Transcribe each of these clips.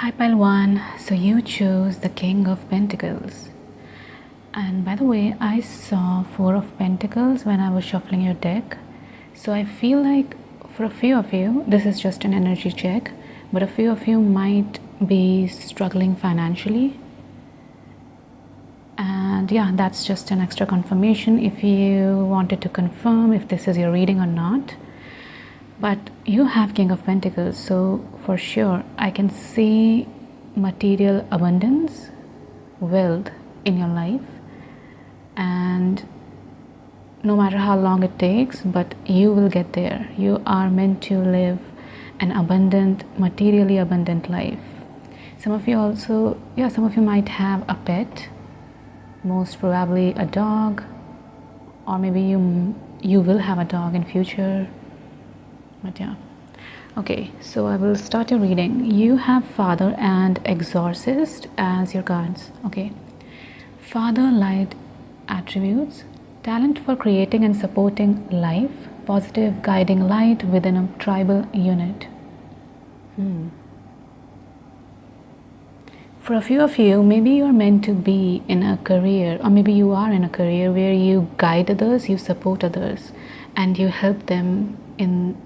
Hi Pile 1, so you chose the King of Pentacles. And by the way, I saw Four of Pentacles when I was shuffling your deck. So I feel like for a few of you, this is just an energy check, but a few of you might be struggling financially. And yeah, that's just an extra confirmation if you wanted to confirm if this is your reading or not. But you have King of Pentacles, so for sure I can see material abundance, wealth in your life, and no matter how long it takes, but you will get there. You are meant to live an abundant, materially abundant life. Some of you also, some of you might have a pet, most probably a dog, or maybe you will have a dog in future. But yeah, okay, so I will start your reading. You have Father and Exorcist as your cards. Okay, Father, light attributes, talent for creating and supporting life, positive guiding light within a tribal unit. For a few of you, maybe you're meant to be in a career, or maybe you are in a career where you guide others, you support others, and you help them in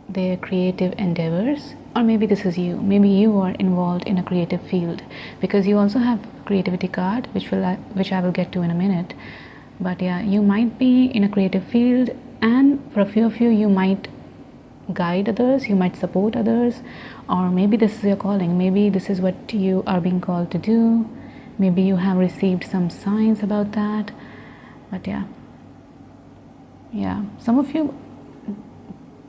their creative endeavors. Or maybe this is you. Maybe you are involved in a creative field, because you also have creativity card, which I will get to in a minute. But yeah, you might be in a creative field, and for a few of you, you might guide others, you might support others, or maybe this is your calling. Maybe this is what you are being called to do. Maybe you have received some signs about that. But yeah, some of you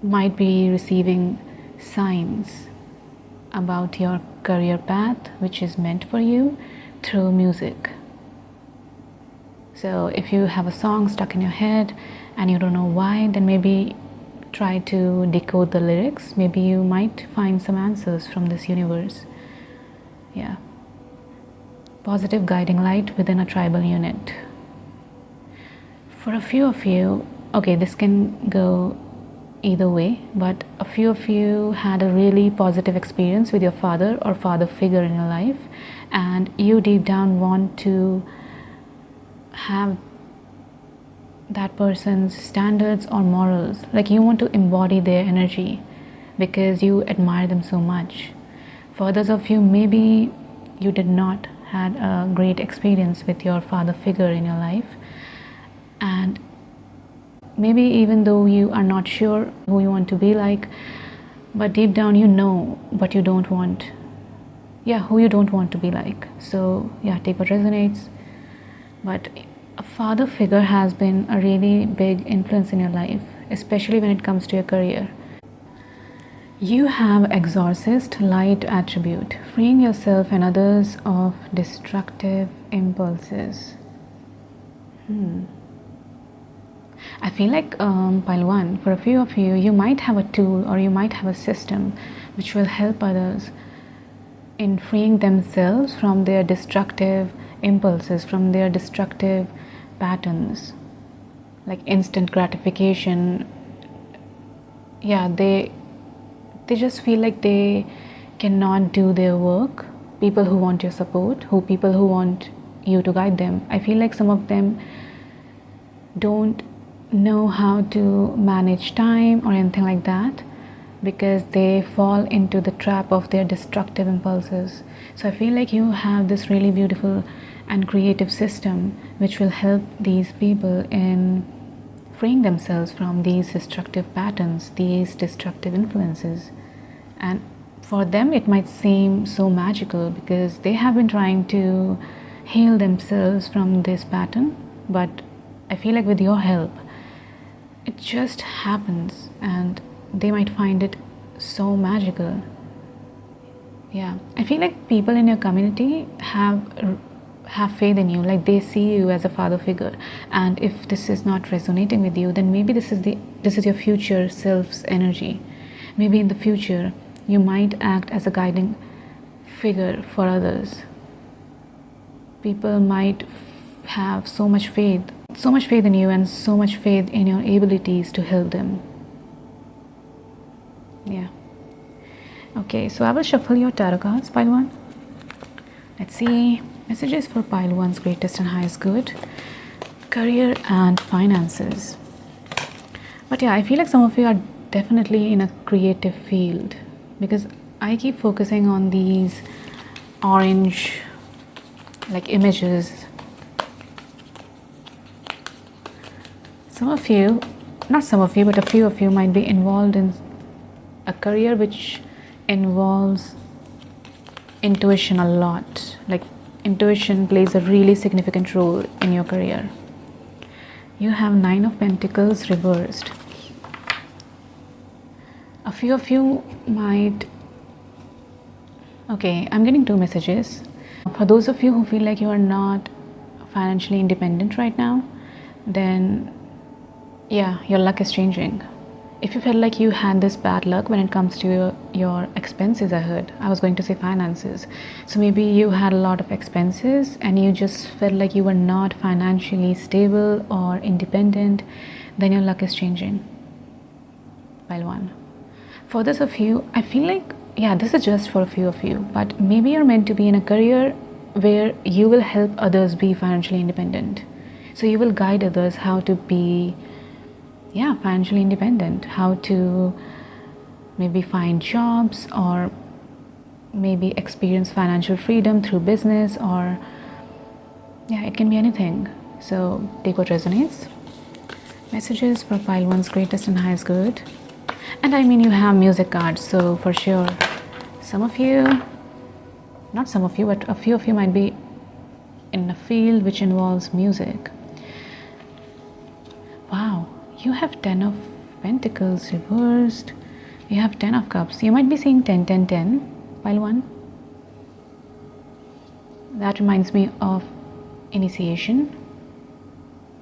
might be receiving signs about your career path, which is meant for you, through music. So if you have a song stuck in your head and you don't know why, then maybe try to decode the lyrics. Maybe you might find some answers from this universe. Yeah, positive guiding light within a tribal unit. For a few of you, okay, this can go either way, but a few of you had a really positive experience with your father or father figure in your life, and you deep down want to have that person's standards or morals. Like, you want to embody their energy because you admire them so much. For others of you, maybe you did not had a great experience with your father figure in your life, and maybe even though you are not sure who you want to be like, but deep down you know what you don't want. Who you don't want to be like. So yeah, take what resonates. But a father figure has been a really big influence in your life, especially when it comes to your career. You have Exorcist, light attribute, freeing yourself and others of destructive impulses. I feel like Pile 1, for a few of you, you might have a tool or you might have a system which will help others in freeing themselves from their destructive impulses, from their destructive patterns, like instant gratification. They just feel like they cannot do their work. People who want your support, people who want you to guide them. I feel like some of them don't know how to manage time or anything like that, because they fall into the trap of their destructive impulses. So I feel like you have this really beautiful and creative system which will help these people in freeing themselves from these destructive patterns, these destructive influences. And for them it might seem so magical because they have been trying to heal themselves from this pattern, but I feel like with your help it just happens and they might find it so magical. I feel like people in your community have faith in you, like they see you as a father figure, and if this is not resonating with you, then maybe this is your future self's energy. Maybe in the future you might act as a guiding figure for others. People might have so much faith in you and so much faith in your abilities to help them. Okay, so I will shuffle your tarot cards, pile 1. Let's see. Messages for pile 1's greatest and highest good. Career and finances. But yeah, I feel like some of you are definitely in a creative field, because I keep focusing on these orange like images. Some of you, not some of you, but a few of you might be involved in a career which involves intuition a lot. Like intuition plays a really significant role in your career. You have 9 of Pentacles reversed. A few of you might... Okay, I'm getting 2 messages. For those of you who feel like you are not financially independent right now, then yeah, your luck is changing. If you felt like you had this bad luck when it comes to your expenses, I was going to say finances. So maybe you had a lot of expenses and you just felt like you were not financially stable or independent, then your luck is changing. Pile 1. For those of you, I feel like, yeah, this is just for a few of you, but maybe you're meant to be in a career where you will help others be financially independent. So you will guide others how to be financially independent, how to maybe find jobs or maybe experience financial freedom through business, or yeah, it can be anything. So take what resonates. Messages for pile 1's greatest and highest good. And I mean, you have music cards, so for sure some of you, not some of you, but a few of you might be in a field which involves music. Wow. You have 10 of Pentacles reversed. You have 10 of Cups. You might be seeing 10, 10, 10, pile 1. That reminds me of initiation.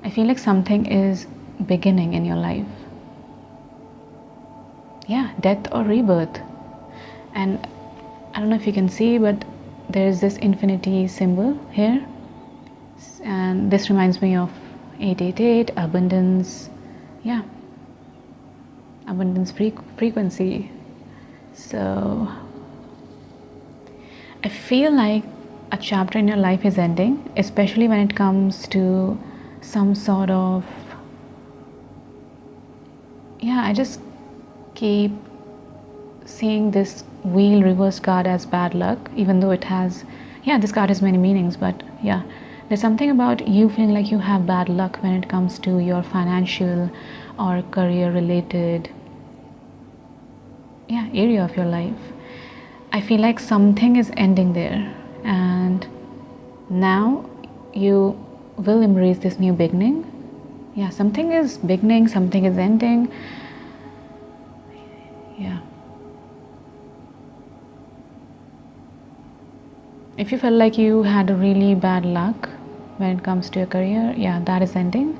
I feel like something is beginning in your life. Yeah, death or rebirth. And I don't know if you can see, but there is this infinity symbol here. And this reminds me of 888, abundance. Yeah, abundance frequency. So I feel like a chapter in your life is ending, especially when it comes to some sort of, yeah, I just keep seeing this wheel reverse card as bad luck, even though it has, yeah, this card has many meanings, but yeah, there's something about you feeling like you have bad luck when it comes to your financial or career related area of your life. I feel like something is ending there, and now you will embrace this new beginning. Yeah, something is beginning, something is ending. Yeah. If you felt like you had a really bad luck when it comes to your career, yeah, that is ending.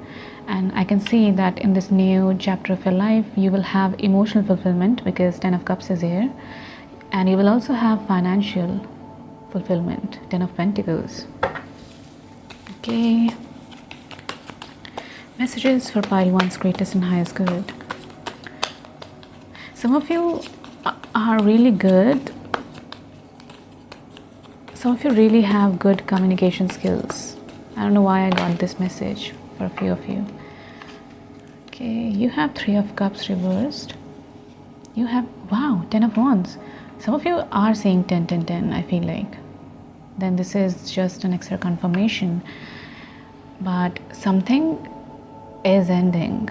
And I can see that in this new chapter of your life, you will have emotional fulfillment because 10 of Cups is here. And you will also have financial fulfillment, 10 of Pentacles. Okay. Messages for pile 1's greatest and highest good. Some of you are really good. Some of you really have good communication skills. I don't know why I got this message for a few of you. Okay, you have 3 of Cups reversed. You have, wow, 10 of Wands. Some of you are saying 10, 10, 10, I feel like. Then this is just an extra confirmation. But something is ending.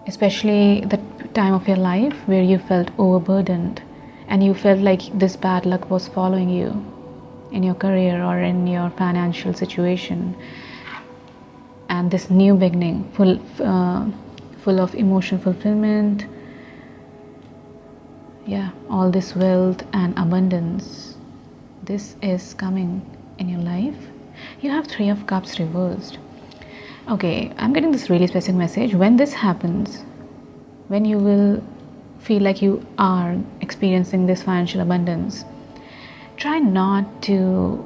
Especially the time of your life where you felt overburdened and you felt like this bad luck was following you in your career or in your financial situation. And this new beginning, full of emotional fulfillment, yeah, all this wealth and abundance, this is coming in your life. You have 3 of Cups reversed. Okay, I'm getting this really specific message. When this happens, when you will feel like you are experiencing this financial abundance, try not to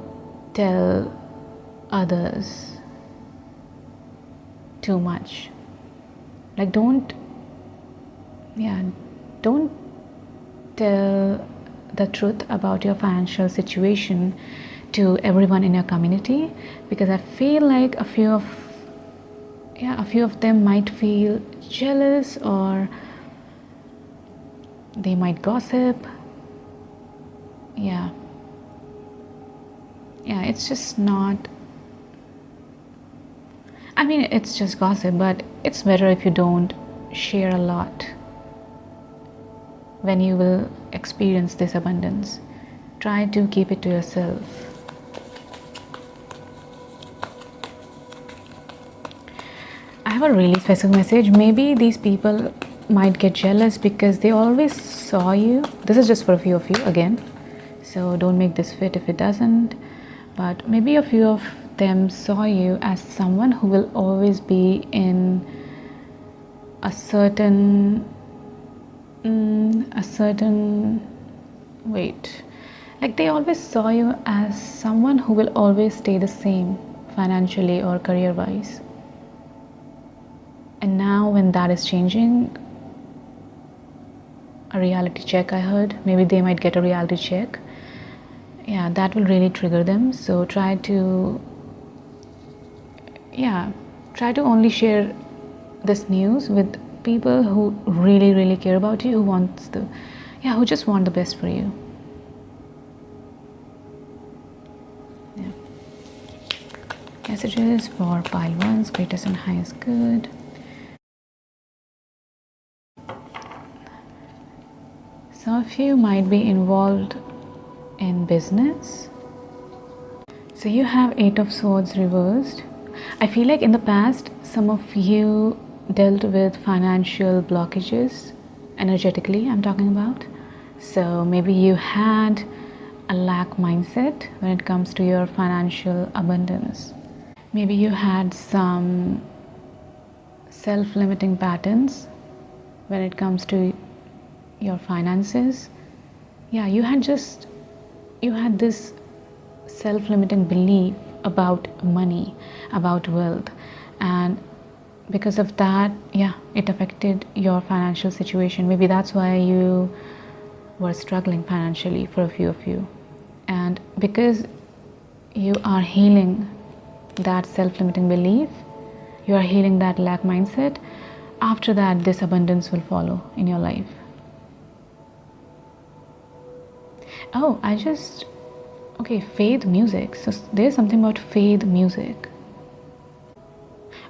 tell others too much. Like don't tell the truth about your financial situation to everyone in your community, because I feel like a few of them might feel jealous, or they might gossip. Yeah, it's just not, I mean, it's just gossip, but it's better if you don't share a lot when you will experience this abundance. Try to keep it to yourself. I have a really specific message. Maybe these people might get jealous because they always saw you. This is just for a few of you again, so don't make this fit if it doesn't. But maybe a few of them saw you as someone who will always be in a certain like they always saw you as someone who will always stay the same financially or career wise. And now when that is changing, a reality check, I heard, maybe they might get a reality check. Yeah, that will really trigger them. So try to only share this news with people who really care about you, who just want the best for you. Yeah. Messages for pile ones, greatest and highest good. Some of you might be involved in business. So you have 8 of Swords reversed. I feel like in the past, some of you dealt with financial blockages, energetically I'm talking about. So maybe you had a lack mindset when it comes to your financial abundance. Maybe you had some self-limiting patterns when it comes to your finances. Yeah, you had this self-limiting belief about money, about wealth, and because of that, it affected your financial situation. Maybe that's why you were struggling financially for a few of you. And because you are healing that self-limiting belief, you are healing that lack mindset, after that this abundance will follow in your life. Oh, faith music. So there's something about faith music.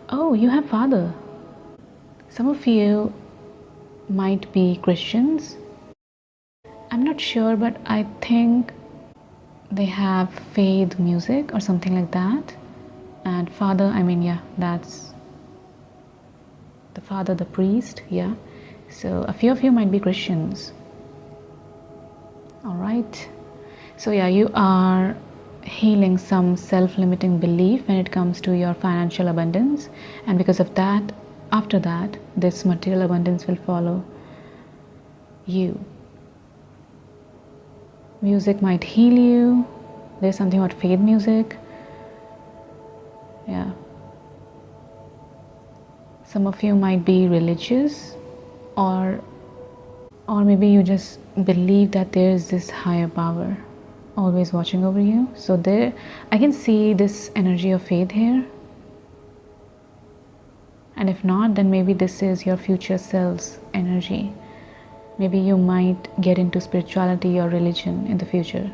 Oh, you have father. Some of you might be Christians. I'm not sure, but I think they have faith music or something like that. And father, that's the father, the priest. Yeah. So a few of you might be Christians. All right. So you are healing some self-limiting belief when it comes to your financial abundance, and because of that, after that, this material abundance will follow you. Music might heal you. There's something about faith music. Yeah. Some of you might be religious, or maybe you just believe that there is this higher power always watching over you. So I can see this energy of faith here. And if not, then maybe this is your future self's energy. Maybe you might get into spirituality or religion in the future.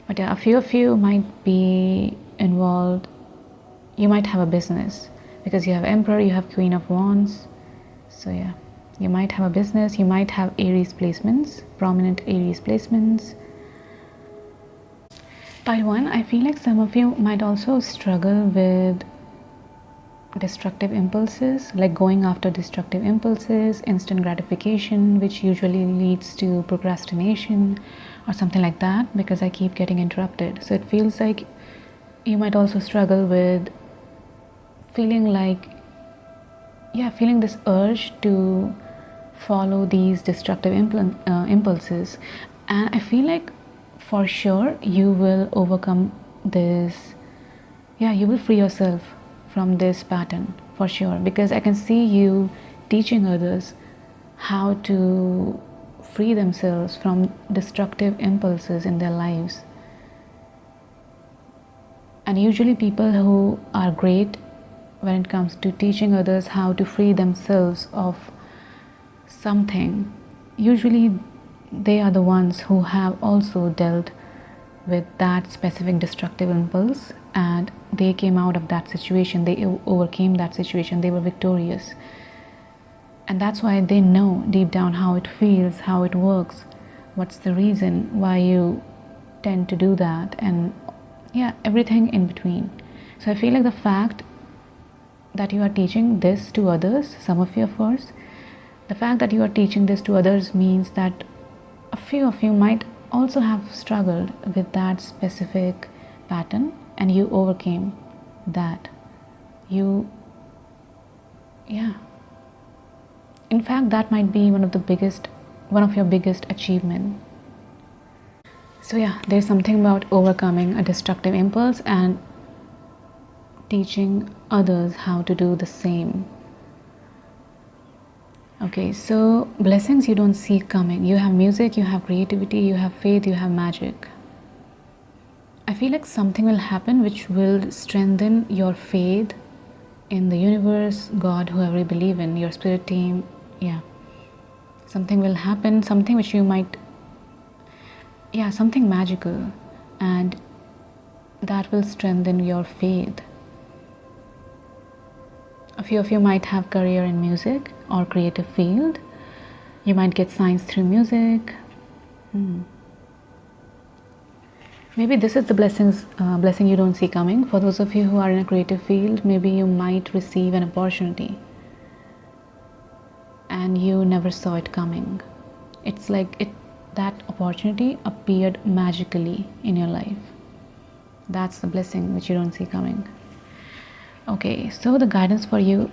But a few of you might be involved. You might have a business because you have Emperor, you have Queen of Wands. So you might have a business. You might have Aries placements, prominent Aries placements. Pile 1, I feel like some of you might also struggle with destructive impulses, like going after destructive impulses, instant gratification, which usually leads to procrastination or something like that, because I keep getting interrupted. So it feels like you might also struggle with feeling this urge to follow these destructive impulses. And I feel like for sure you will overcome this. You will free yourself from this pattern for sure, because I can see you teaching others how to free themselves from destructive impulses in their lives. And usually people who are great when it comes to teaching others how to free themselves of something, usually they are the ones who have also dealt with that specific destructive impulse, and they came out of that situation, they overcame that situation, they were victorious. And that's why they know deep down how it feels, how it works, what's the reason why you tend to do that, and yeah, everything in between. So I feel like the fact that you are teaching this to others, some of you of course, the fact that you are teaching this to others means that a few of you might also have struggled with that specific pattern, and you overcame that. In fact, that might be one of your biggest achievements. So yeah, there's something about overcoming a destructive impulse and teaching others how to do the same. Okay, so blessings you don't see coming. You have music, you have creativity, you have faith, you have magic. I feel like something will happen which will strengthen your faith in the universe, God, whoever you believe in, your spirit team. Yeah, something will happen, something which you might, something magical, and that will strengthen your faith. A few of you might have career in music or creative field. You might get signs through music. Maybe this is the blessing you don't see coming. For those of you who are in a creative field, maybe you might receive an opportunity and you never saw it coming. It's like that opportunity appeared magically in your life. That's the blessing which you don't see coming. Okay, so the guidance for you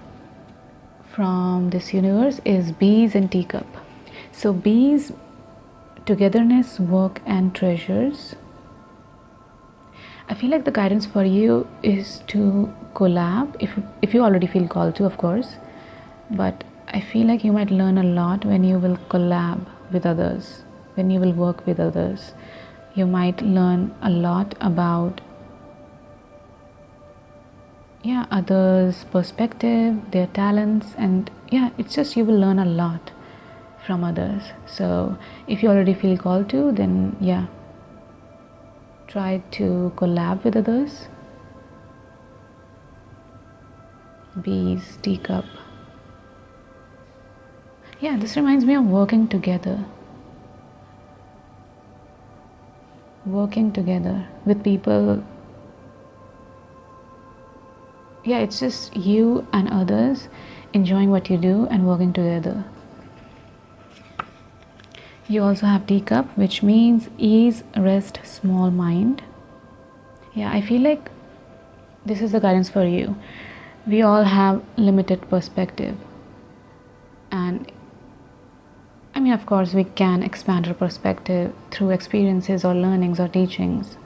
from this universe is bees and teacup. So bees, togetherness, work and treasures. I feel like the guidance for you is to collab, if you already feel called to, of course, but I feel like you might learn a lot when you will collab with others, when you will work with others. You might learn a lot about others' perspective, their talents, and it's just you will learn a lot from others. So if you already feel called to, then try to collab with others. Bees, teacup. This reminds me of working together with people. It's just you and others enjoying what you do and working together. You also have teacup, which means ease, rest, small mind. I feel like this is the guidance for you. We all have limited perspective, and I mean, of course, we can expand our perspective through experiences or learnings or teachings.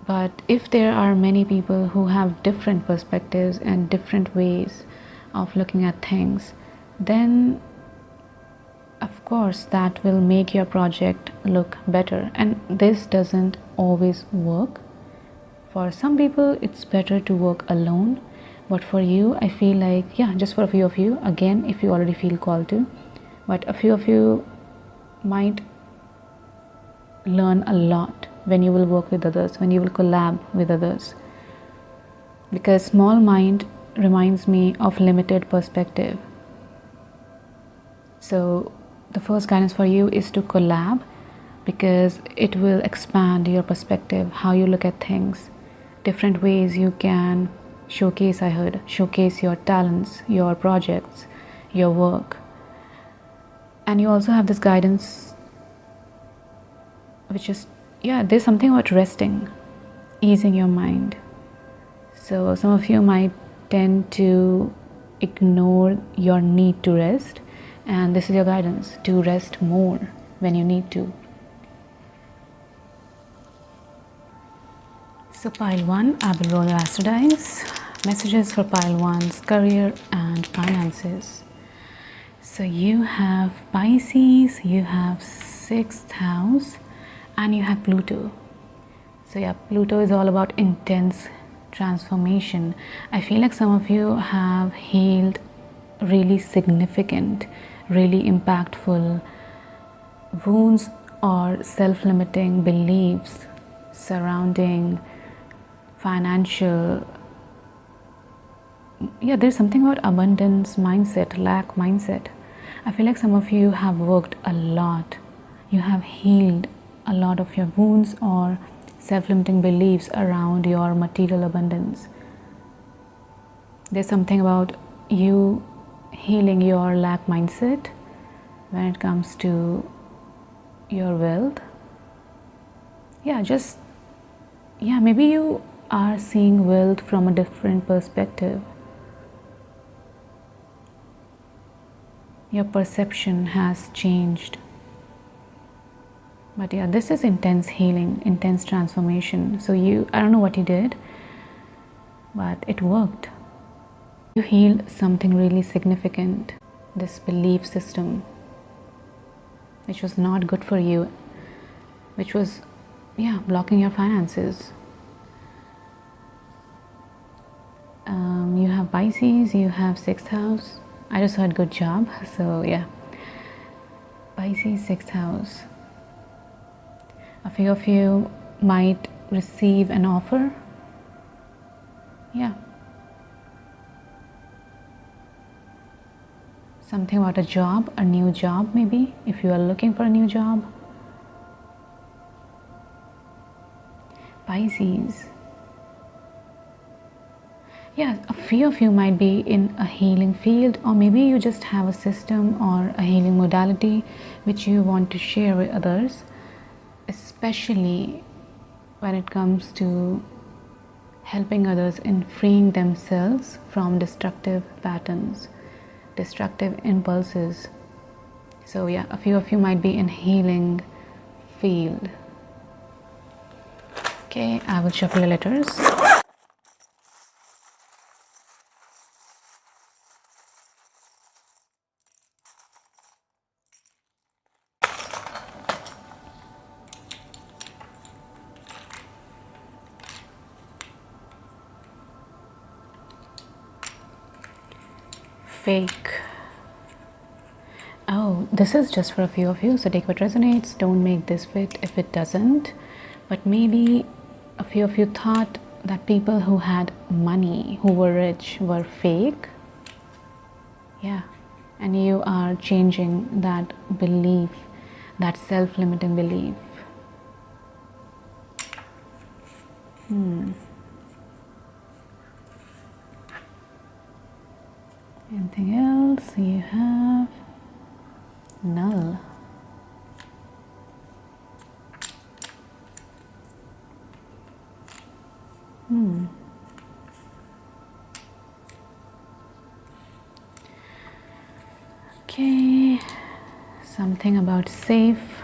But if there are many people who have different perspectives and different ways of looking at things, then of course that will make your project look better. And this doesn't always work. For some people it's better to work alone, but for you, I feel like just for a few of you, again, if you already feel called to, but a few of you might learn a lot when you will work with others, when you will collab with others, because small mind reminds me of limited perspective. So the first guidance for you is to collab, because it will expand your perspective, how you look at things, different ways you can showcase your talents, your projects, your work. And you also have this guidance which is there's something about resting, easing your mind. So some of you might tend to ignore your need to rest, and this is your guidance to rest more when you need to. So pile 1, I will roll your astro dice. Messages for pile 1's career and finances. So you have Pisces, you have 6th house, and you have Pluto. So yeah, Pluto is all about intense transformation. I feel like some of you have healed really significant, really impactful wounds or self-limiting beliefs surrounding financial, yeah, there's something about abundance mindset, lack mindset. I feel like some of you have worked a lot. You have healed a lot of your wounds or self-limiting beliefs around your material abundance. There's something about you healing your lack mindset when it comes to your wealth. Maybe you are seeing wealth from a different perspective. Your perception has changed. But yeah, this is intense healing, intense transformation. So I don't know what you did, but it worked. You healed something really significant, this belief system, which was not good for you, which was, blocking your finances. You have Pisces, you have 6th house. I just heard good job. So yeah, Pisces, 6th house. A few of you might receive an offer. Yeah. Something about a job, a new job maybe, if you are looking for a new job. Pisces. Yeah, a few of you might be in a healing field, or maybe you just have a system or a healing modality which you want to share with others, especially when it comes to helping others in freeing themselves from destructive patterns, destructive impulses. So yeah, a few of you might be in healing field. Okay, I will shuffle the letters. Fake. Oh, this is just for a few of you, so take what resonates. Don't make this fit if it doesn't. But maybe a few of you thought that people who had money, who were rich, were fake. Yeah, and you are changing that belief, that self-limiting belief. Anything else? You have null. Okay, something about safe,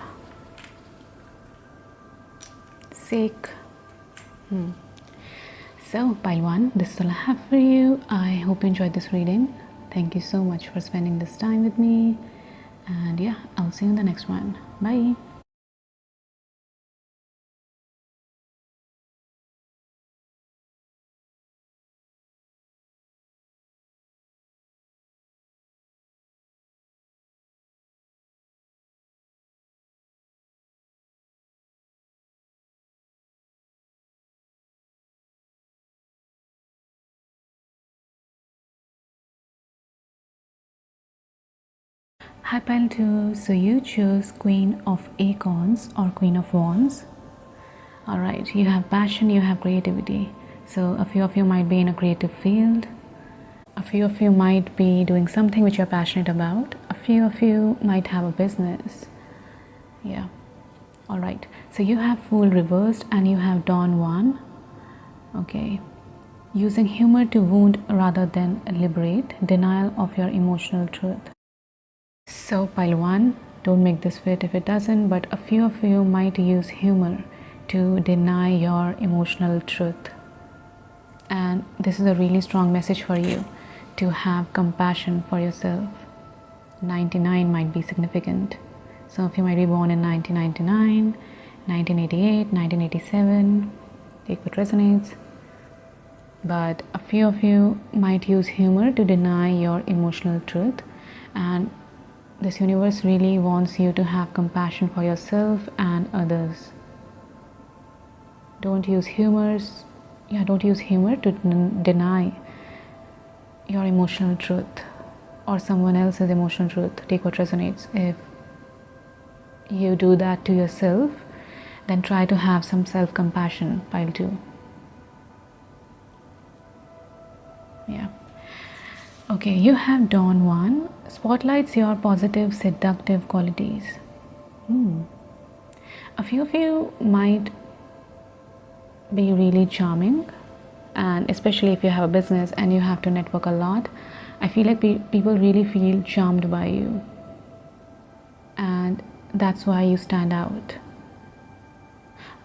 sake. So pile 1, this is all I have for you. I hope you enjoyed this reading. Thank you so much for spending this time with me, and yeah, I'll see you in the next one. Bye. Hi pile 2, so you chose Queen of Acorns or Queen of Wands. Alright, you have passion, you have creativity. So a few of you might be in a creative field. A few of you might be doing something which you're passionate about. A few of you might have a business. Yeah. Alright, so you have Fool reversed and you have Dawn 1. Okay. Using humor to wound rather than liberate. Denial of your emotional truth. So pile 1, don't make this fit if it doesn't, but a few of you might use humor to deny your emotional truth. And this is a really strong message for you, to have compassion for yourself. 99 might be significant. Some of you might be born in 1999, 1988, 1987. Take what resonates. But a few of you might use humor to deny your emotional truth, and this universe really wants you to have compassion for yourself and others. Don't use humor to deny your emotional truth or someone else's emotional truth. Take what resonates. If you do that to yourself, then try to have some self-compassion. Pile 2. Yeah. Okay, you have Dawn 1. Spotlights your positive, seductive qualities. A few of you might be really charming, and especially if you have a business and you have to network a lot, I feel like people really feel charmed by you, and that's why you stand out.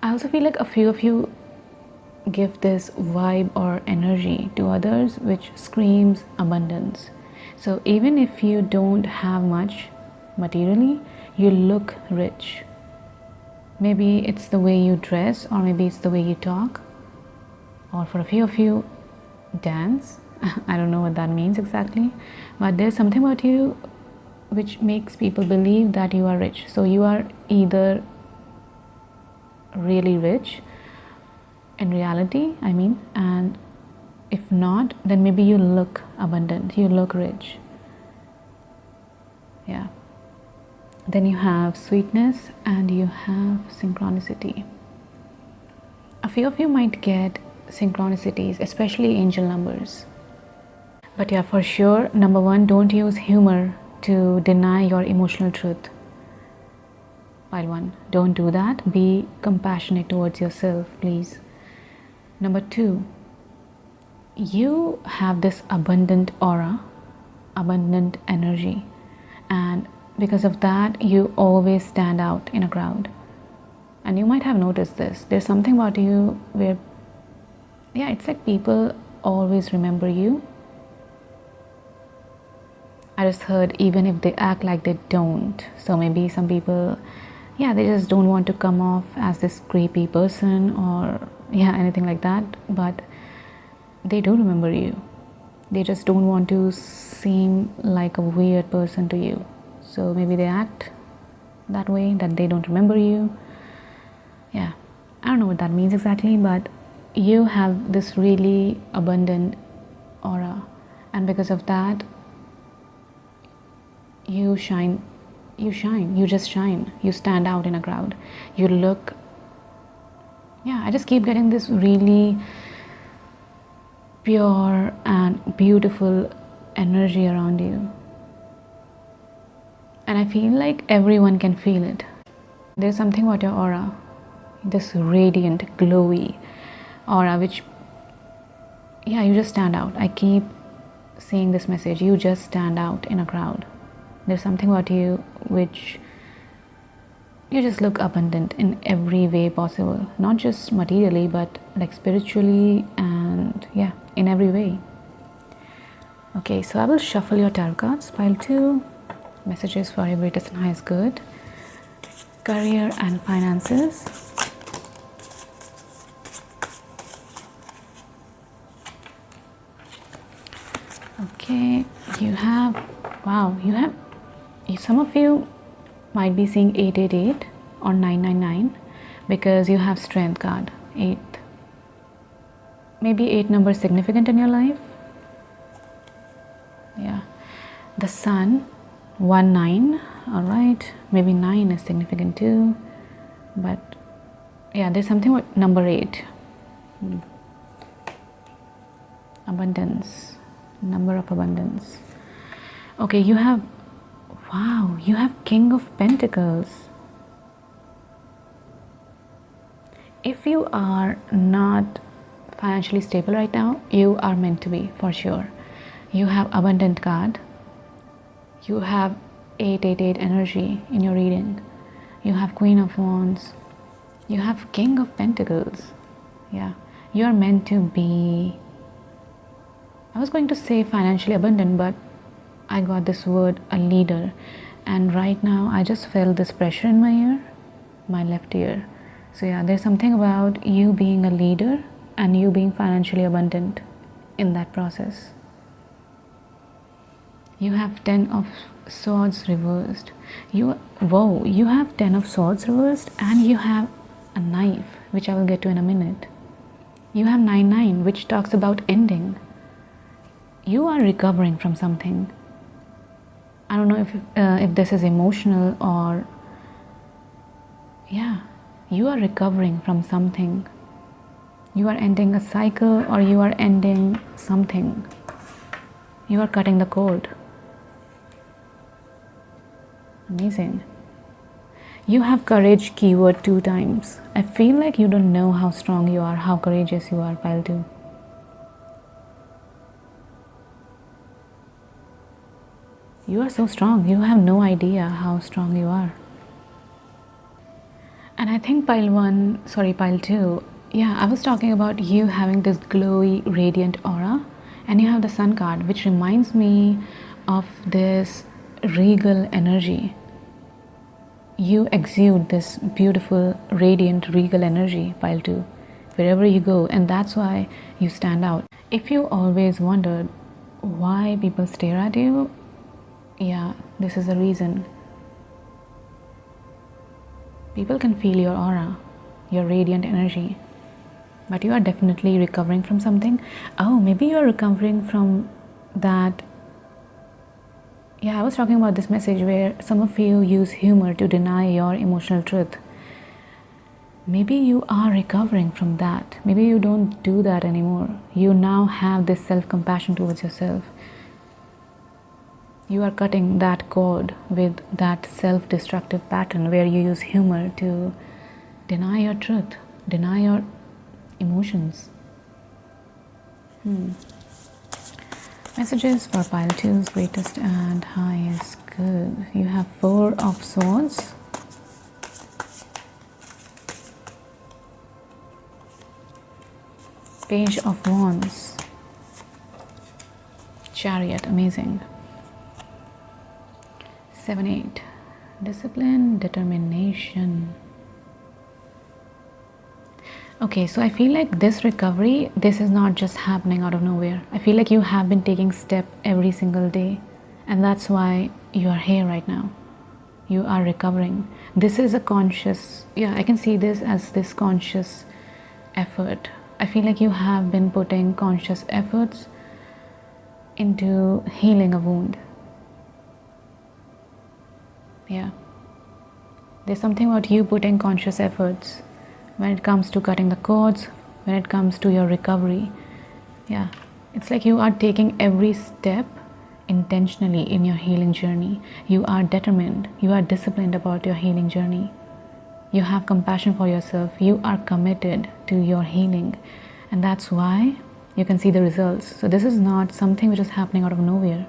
I also feel like a few of you give this vibe or energy to others which screams abundance. So even if you don't have much materially, you look rich. Maybe it's the way you dress, or maybe it's the way you talk, or for a few of you, dance. I don't know what that means exactly, but there's something about you which makes people believe that you are rich. So you are either really rich in reality, and if not, then maybe you look abundant, you look rich. Yeah. Then you have sweetness and you have synchronicity. A few of you might get synchronicities, especially angel numbers. But yeah, for sure, number 1, don't use humor to deny your emotional truth. Pile 1, don't do that. Be compassionate towards yourself, please. Number 2, you have this abundant aura, abundant energy, and because of that, you always stand out in a crowd. And you might have noticed this. There's something about you where, yeah, it's like people always remember you. I just heard even if they act like they don't. So maybe some people, yeah, they just don't want to come off as this creepy person or anything like that, but they do remember you. They just don't want to seem like a weird person to you. So maybe they act that way, that they don't remember you. Yeah, I don't know what that means exactly, but you have this really abundant aura, and because of that, you shine, you just shine, you stand out in a crowd, you look, I just keep getting this really pure and beautiful energy around you, and I feel like everyone can feel it. There's something about your aura, this radiant, glowy aura, which you just stand out. I keep seeing this message, you just stand out in a crowd. There's something about you which you just look abundant in every way possible, not just materially, but like spiritually, and in every way. Okay, so I will shuffle your tarot cards. Pile 2, messages for your greatest and highest good, career and finances. Okay, you have, some of you might be seeing 888 or 999 because you have strength card, 8. Maybe 8 number is significant in your life. The sun, 19. All right, maybe 9 is significant too, but there's something with number 8. Abundance, number of abundance. Okay, you have King of Pentacles. If you are not financially stable right now, you are meant to be, for sure. You have abundant card. You have 888 energy in your reading. You have Queen of Wands. You have King of Pentacles. You are meant to be, I was going to say financially abundant, but I got this word, a leader, and right now I just felt this pressure in my ear, my left ear. So yeah, there's something about you being a leader and you being financially abundant in that process. You have 10 of swords reversed. You have 10 of swords reversed, and you have a knife, which I will get to in a minute. You have 9-9, which talks about ending. You are recovering from something. I don't know if this is emotional or, yeah, you are recovering from something. You are ending a cycle, or you are ending something. You are cutting the cord. Amazing. You have courage keyword 2 times. I feel like you don't know how strong you are, how courageous you are, pile 2. You are so strong. You have no idea how strong you are. And I think pile 2, yeah, I was talking about you having this glowy, radiant aura, and you have the sun card, which reminds me of this regal energy. You exude this beautiful, radiant, regal energy, pile 2, wherever you go, and that's why you stand out. If you always wondered why people stare at you, yeah, this is the reason. People can feel your aura, your radiant energy, but you are definitely recovering from something. Oh, maybe you are recovering from that. Yeah, I was talking about this message where some of you use humor to deny your emotional truth. Maybe you are recovering from that. Maybe you don't do that anymore. You now have this self-compassion towards yourself. You are cutting that cord with that self-destructive pattern where you use humor to deny your truth, deny your emotions. Messages for pile 2's greatest and highest good. You have 4 of swords. Page of wands. Chariot, amazing. 7-8. Discipline, determination. Okay, so I feel like this recovery, this is not just happening out of nowhere. I feel like you have been taking step every single day, and that's why you are here right now. You are recovering. This is a conscious, yeah, I can see this as this conscious effort. I feel like you have been putting conscious efforts into healing a wound. Yeah, there's something about you putting conscious efforts when it comes to cutting the cords, when it comes to your recovery. Yeah, it's like you are taking every step intentionally in your healing journey. You are determined, you are disciplined about your healing journey. You have compassion for yourself, you are committed to your healing, and that's why you can see the results. So this is not something which is happening out of nowhere.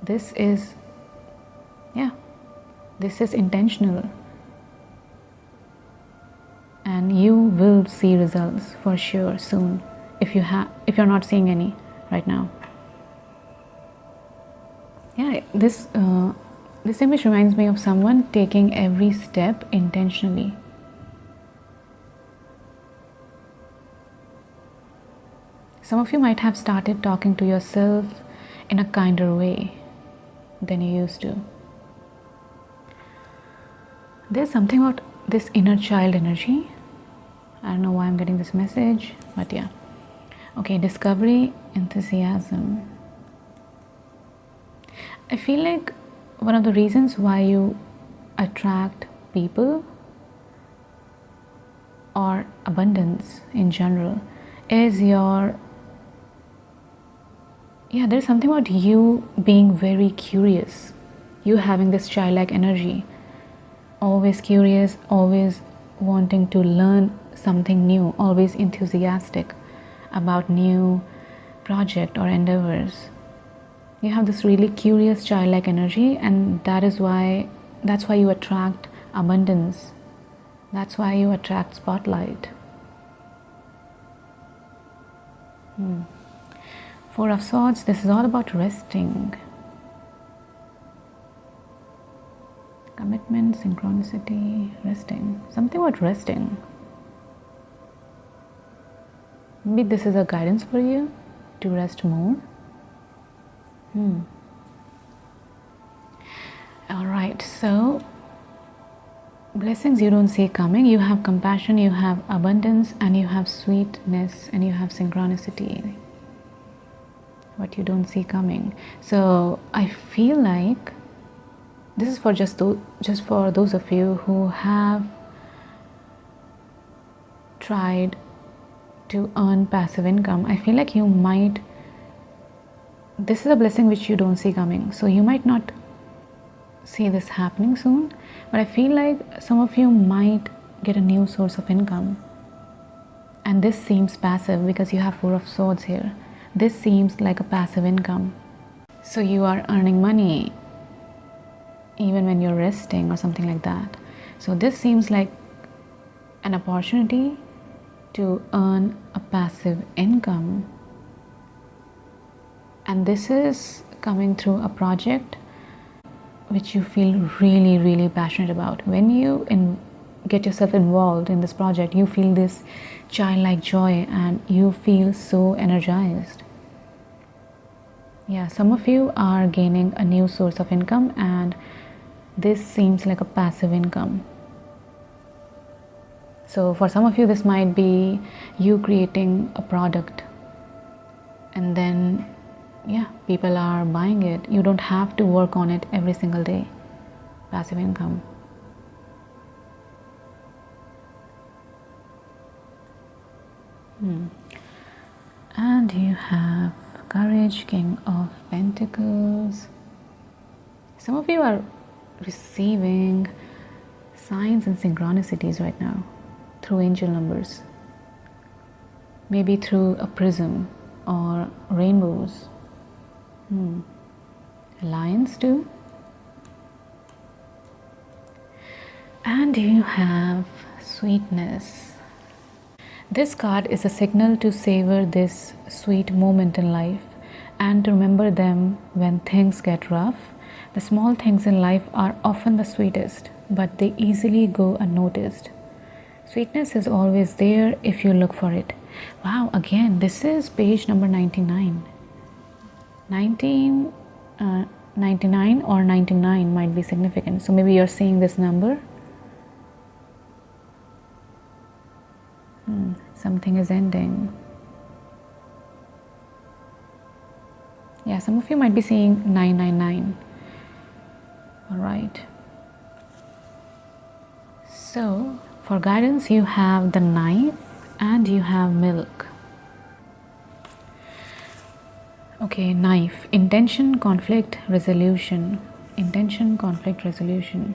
This is, yeah, this is intentional, and you will see results for sure soon if you're not seeing any right now. Yeah, this image reminds me of someone taking every step intentionally. Some of you might have started talking to yourself in a kinder way than you used to. There's something about this inner child energy. I don't know why I'm getting this message, but yeah. Okay, discovery, enthusiasm. I feel like one of the reasons why you attract people or abundance in general is your, yeah, there's something about you being very curious, you having this childlike energy, always curious, always wanting to learn something new, always enthusiastic about new project or endeavors. You have this really curious childlike energy, and that's why you attract abundance. That's why you attract spotlight. Four of Swords, this is all about resting. Commitment, synchronicity, resting. Something about resting. Maybe this is a guidance for you to rest more. Alright, so blessings you don't see coming. You have compassion, you have abundance, and you have sweetness, and you have synchronicity. What you don't see coming. So I feel like this is for just for those of you who have tried to earn passive income. I feel like you might, this is a blessing which you don't see coming, so you might not see this happening soon, but I feel like some of you might get a new source of income, and this seems passive because you have Four of Swords here. This seems like a passive income, so you are earning money even when you're resting or something like that. So this seems like an opportunity to earn a passive income, and this is coming through a project which you feel really, really passionate about. When you get yourself involved in this project, you feel this childlike joy and you feel so energized. Yeah, some of you are gaining a new source of income, and this seems like a passive income. So for some of you, this might be you creating a product, and then yeah, people are buying it. You don't have to work on it every single day. Passive income. And you have Courage, King of Pentacles. Some of you are receiving signs and synchronicities right now through angel numbers, maybe through a prism or rainbows. Lions too. And you have Sweetness. This card is a signal to savor this sweet moment in life and to remember them when things get rough. The small things in life are often the sweetest, but they easily go unnoticed. Sweetness is always there if you look for it. Wow, again, this is page number 99. 99 or 99 might be significant. So maybe you're seeing this number. Something is ending. Yeah, some of you might be seeing 999. All right. So for guidance, you have the Knife and you have Milk. Okay, Knife. Intention, conflict, resolution. Intention, conflict, resolution.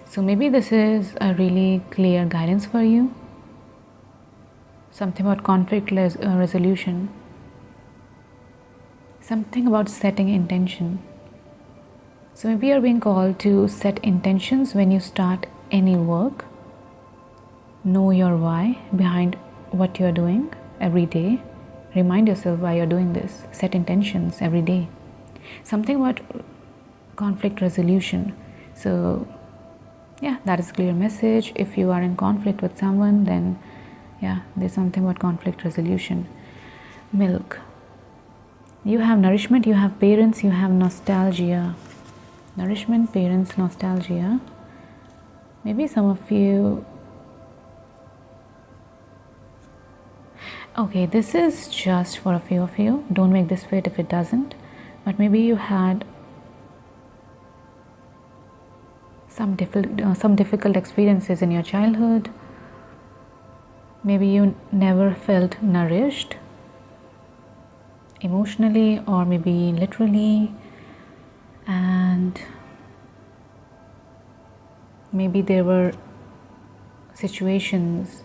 So maybe this is a really clear guidance for you. Something about conflict resolution. Something about setting intention. So maybe you're being called to set intentions when you start any work. Know your why behind what you're doing every day. Remind yourself why you're doing this. Set intentions every day. Something about conflict resolution. So yeah, that is a clear message. If you are in conflict with someone, then yeah, there's something about conflict resolution. Milk. You have nourishment, you have parents, you have nostalgia. Nourishment, parents, nostalgia. Maybe some of you... Okay, this is just for a few of you. Don't make this fit if it doesn't. But maybe you had some difficult experiences in your childhood. Maybe you never felt nourished emotionally or maybe literally, and maybe there were situations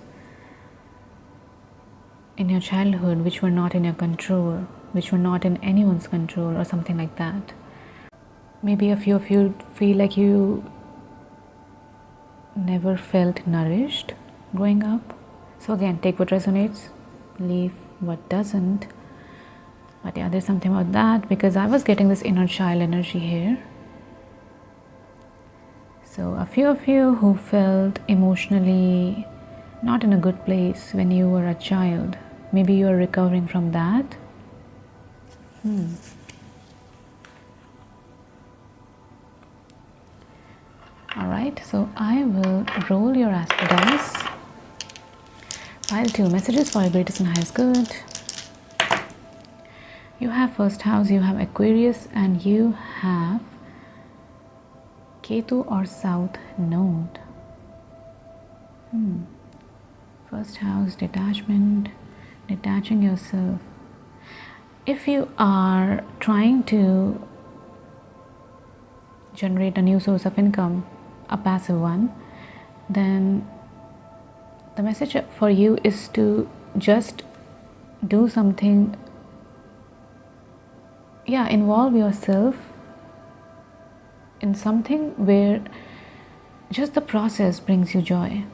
in your childhood which were not in your control, which were not in anyone's control or something like that. Maybe a few of you feel like you never felt nourished growing up. So again, take what resonates, leave what doesn't. But yeah, there's something about that, because I was getting this inner child energy here. So a few of you who felt emotionally not in a good place when you were a child, maybe you are recovering from that. Alright, so I will roll your astral dice. Pile 2, messages for your greatest and highest good. You have first house, you have Aquarius, and you have Ketu or South Node. First house, detachment, detaching yourself. If you are trying to generate a new source of income, a passive one, then the message for you is to just do something. Yeah, involve yourself in something where just the process brings you joy.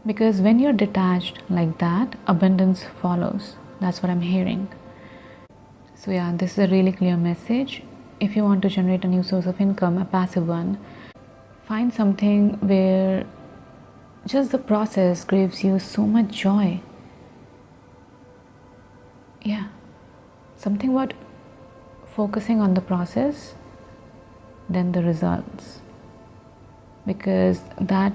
Because when you're detached like that, abundance follows. That's what I'm hearing. So yeah, this is a really clear message. If you want to generate a new source of income, a passive one, find something where just the process gives you so much joy. Yeah, something about focusing on the process than the results, because that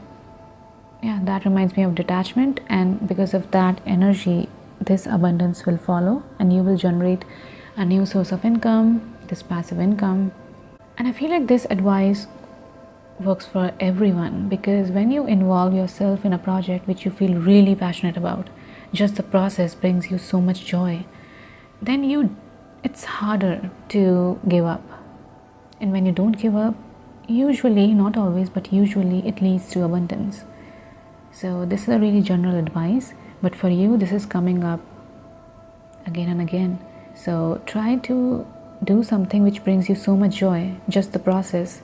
reminds me of detachment, and because of that energy, this abundance will follow and you will generate a new source of income, this passive income. And I feel like this advice works for everyone, because when you involve yourself in a project which you feel really passionate about, just the process brings you so much joy, then it's harder to give up. And when you don't give up, usually, not always, but usually it leads to abundance. So this is a really general advice, but for you this is coming up again and again. So try to do something which brings you so much joy, just the process,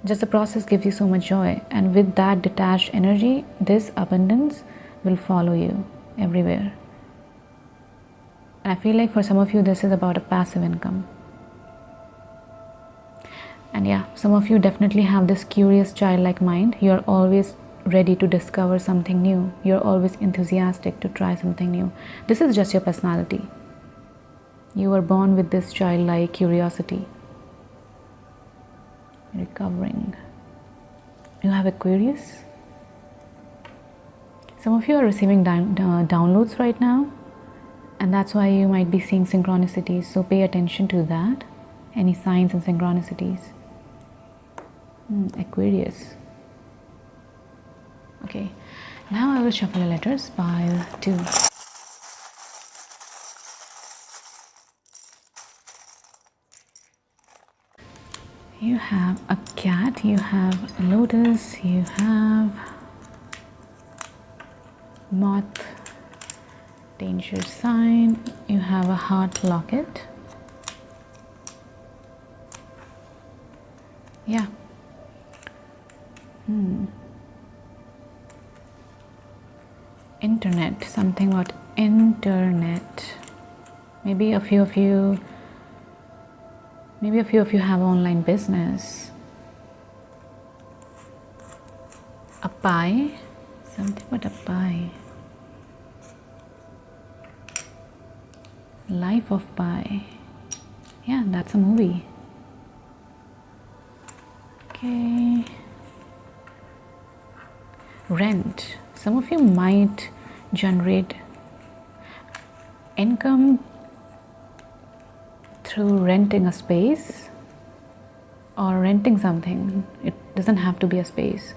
just the process gives you so much joy, and with that detached energy, this abundance will follow you everywhere. And I feel like for some of you this is about a passive income. And yeah, some of you definitely have this curious childlike mind. You're always ready to discover something new. You're always enthusiastic to try something new. This is just your personality. You were born with this childlike curiosity. Recovering. You have Aquarius. Some of you are receiving downloads right now, and that's why you might be seeing synchronicities. So pay attention to that. Any signs and synchronicities. Aquarius. Okay, now I will shuffle the letters. Pile 2. You have a cat, you have a lotus, you have moth, danger sign, you have a heart locket. Yeah. Internet, something about internet. Maybe a few of you have online business. A pie, something about a pie. Life of Pi. Yeah, that's a movie. Okay. Rent. Some of you might generate income through renting a space or renting something. It doesn't have to be a space,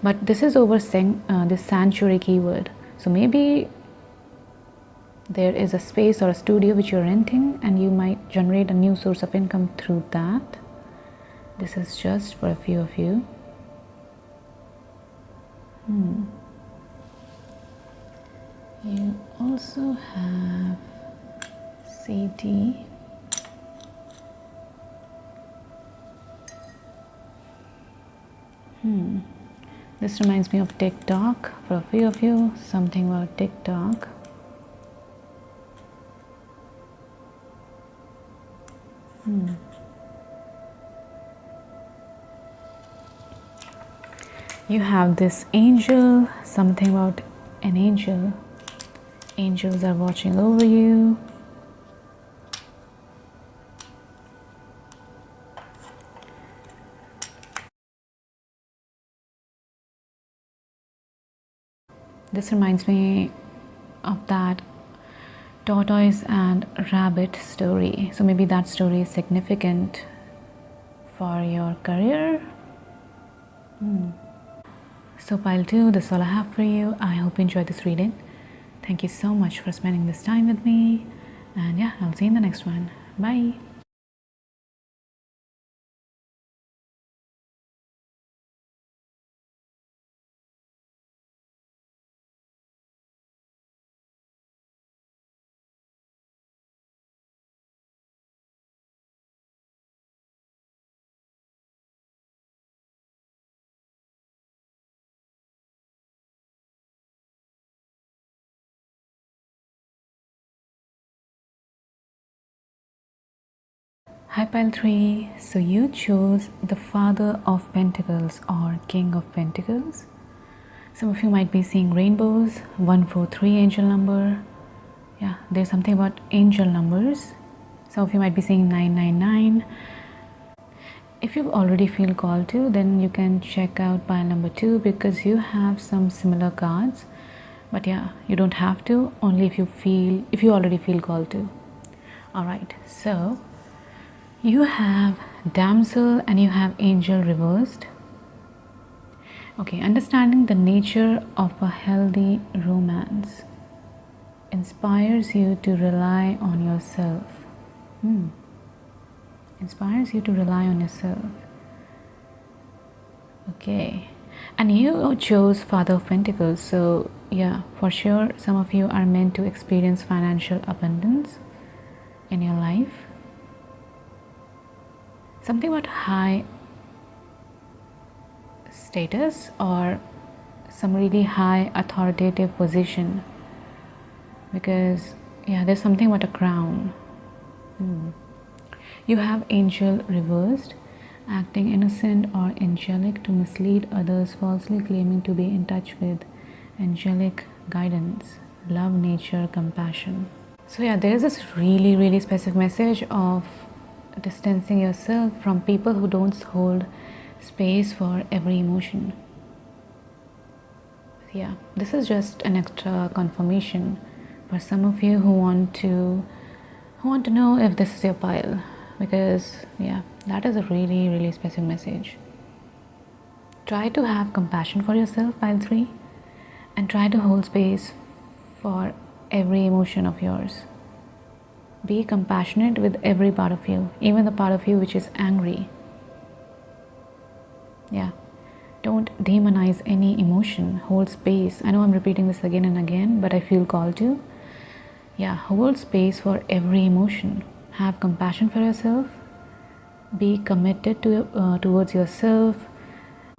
but this is over this sanctuary keyword. So maybe there is a space or a studio which you're renting, and you might generate a new source of income through that. This is just for a few of you. You also have CD. This reminds me of TikTok for a few of you. Something about TikTok. You have this angel, something about an angel. Angels are watching over you. This reminds me of that tortoise and rabbit story. So maybe that story is significant for your career. So pile 2, this is all I have for you. I hope you enjoyed this reading. Thank you so much for spending this time with me. And yeah, I'll see you in the next one. Bye. Hi pile 3, so you chose the Father of Pentacles or King of Pentacles. Some of you might be seeing rainbows, 143 angel number. Yeah, there's something about angel numbers. Some of you might be seeing 999. If you already feel called to, then you can check out pile number 2 because you have some similar cards. But yeah, you don't have to, only if you already feel called to. Alright, so you have damsel and you have angel reversed. Okay, understanding the nature of a healthy romance inspires you to rely on yourself. Inspires you to rely on yourself. Okay, and you chose Father of Pentacles, so yeah, for sure some of you are meant to experience financial abundance in your life. Something about high status or some really high authoritative position, because yeah, there's something about a crown. You have angel reversed, acting innocent or angelic to mislead others, falsely claiming to be in touch with angelic guidance, love, nature, compassion. So yeah, there is this really specific message of distancing yourself from people who don't hold space for every emotion. Yeah, this is just an extra confirmation for some of you who want to know if this is your pile, because yeah, that is a really specific message. Try to have compassion for yourself, pile 3, and try to hold space for every emotion of yours. Be compassionate with every part of you, even the part of you which is angry. Yeah, don't demonize any emotion. Hold space. I know I'm repeating this again and again, but I feel called to. Yeah, hold space for every emotion. Have compassion for yourself. Be committed towards yourself.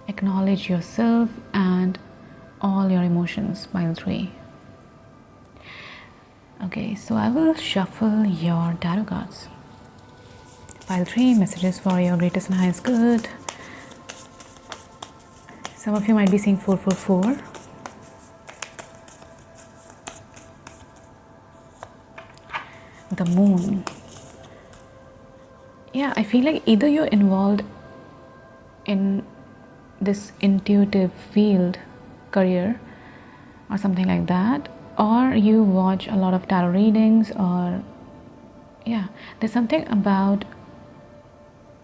Acknowledge yourself and all your emotions, pile 3. Okay, so I will shuffle your tarot cards. Pile 3, messages for your greatest and highest good. Some of you might be seeing 444. The moon. Yeah, I feel like either you're involved in this intuitive field, career, or something like that, or you watch a lot of tarot readings, or yeah, there's something about